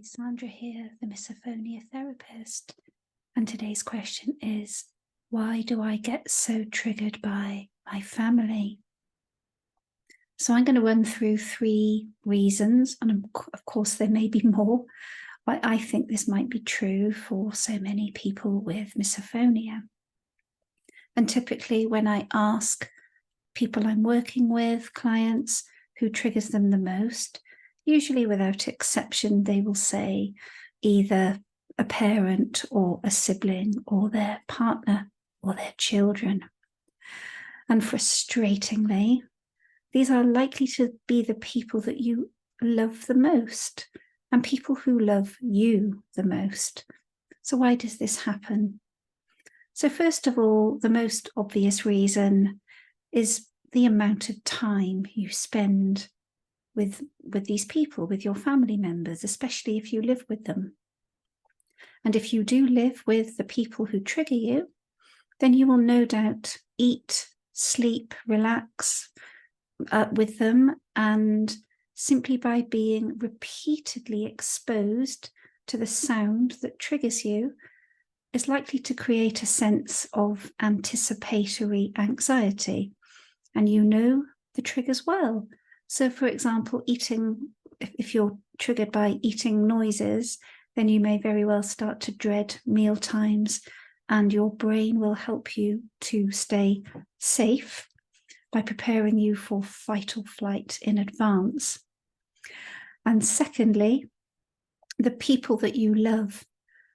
Sandra here, the Misophonia therapist, and today's question is, why do I get so triggered by my family? So I'm going to run through 3 reasons, and of course there may be more, but I think this might be true for so many people with misophonia. And typically when I ask people I'm working with, clients, who triggers them the most, usually without exception, they will say either a parent or a sibling or their partner or their children. And frustratingly, these are likely to be the people that you love the most and people who love you the most. So why does this happen? So first of all, the most obvious reason is the amount of time you spend with these people, with your family members, especially if you live with them. And if you do live with the people who trigger you, then you will no doubt eat, sleep, relax with them. And simply by being repeatedly exposed to the sound that triggers you is likely to create a sense of anticipatory anxiety. And you know the triggers well. So for example, eating, if you're triggered by eating noises, then you may very well start to dread meal times, and your brain will help you to stay safe by preparing you for fight or flight in advance. And secondly, the people that you love,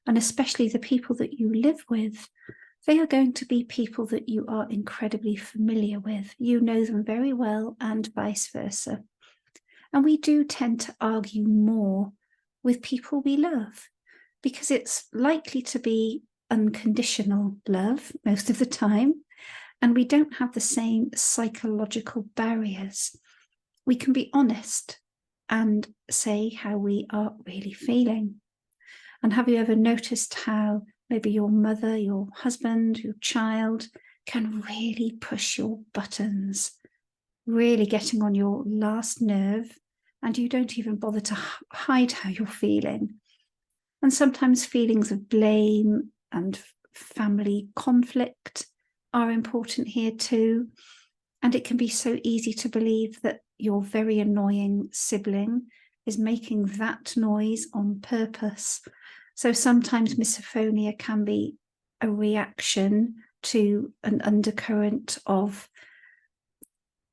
and especially the people that you live with, they are going to be people that you are incredibly familiar with. You know them very well, and vice versa. And we do tend to argue more with people we love because it's likely to be unconditional love most of the time, and we don't have the same psychological barriers. We can be honest and say how we are really feeling. And have you ever noticed how maybe your mother, your husband, your child can really push your buttons, really getting on your last nerve, and you don't even bother to hide how you're feeling? And sometimes feelings of blame and family conflict are important here too. And it can be so easy to believe that your very annoying sibling is making that noise on purpose. So sometimes misophonia can be a reaction to an undercurrent of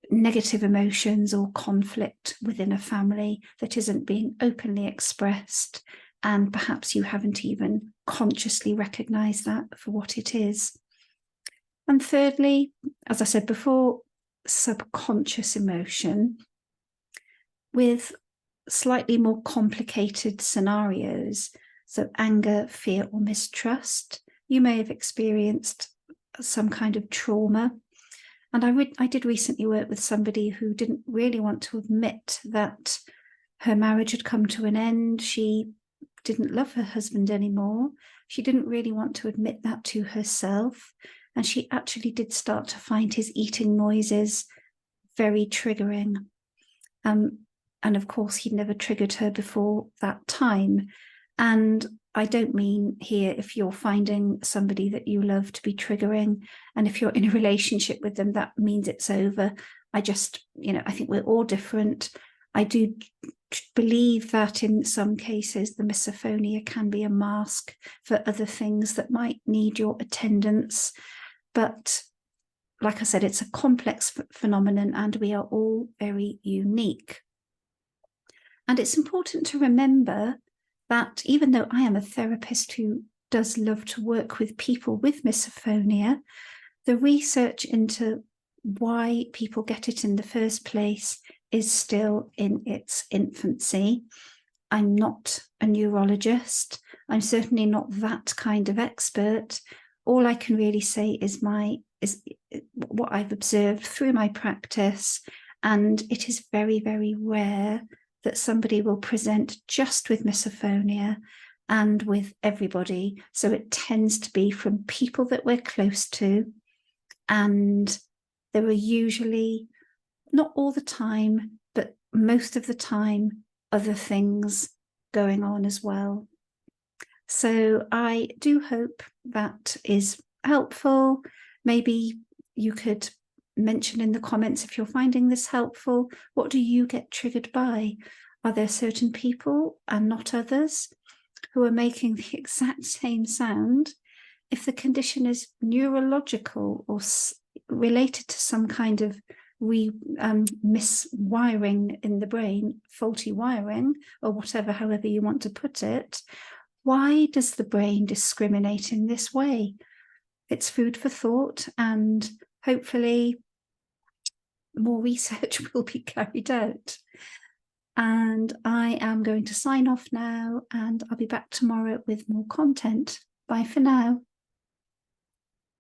negative emotions or conflict within a family that isn't being openly expressed, and perhaps you haven't even consciously recognized that for what it is. And thirdly, as I said before, subconscious emotion with slightly more complicated scenarios. So anger, fear, or mistrust. You may have experienced some kind of trauma. And I did recently work with somebody who didn't really want to admit that her marriage had come to an end. She didn't love her husband anymore. She didn't really want to admit that to herself. And she actually did start to find his eating noises very triggering. And of course, he'd never triggered her before that time. And I don't mean here if you're finding somebody that you love to be triggering, and if you're in a relationship with them, that means it's over. I think we're all different. I do believe that in some cases, the misophonia can be a mask for other things that might need your attendance. But like I said, it's a complex phenomenon, and we are all very unique. And it's important to remember that even though I am a therapist who does love to work with people with misophonia, the research into why people get it in the first place is still in its infancy. I'm not a neurologist. I'm certainly not that kind of expert. All I can really say is what I've observed through my practice, and it is very, very rare that somebody will present just with misophonia and with everybody. So it tends to be from people that we're close to, and there are usually, not all the time, but most of the time, other things going on as well. So I do hope that is helpful. Maybe you could mention in the comments if you're finding this helpful. What do you get triggered by? Are there certain people and not others who are making the exact same sound? If the condition is neurological or related to some kind of miswiring in the brain, faulty wiring, or whatever, however you want to put it, why does the brain discriminate in this way? It's food for thought, and hopefully more research will be carried out. And I am going to sign off now, and I'll be back tomorrow with more content. Bye for now.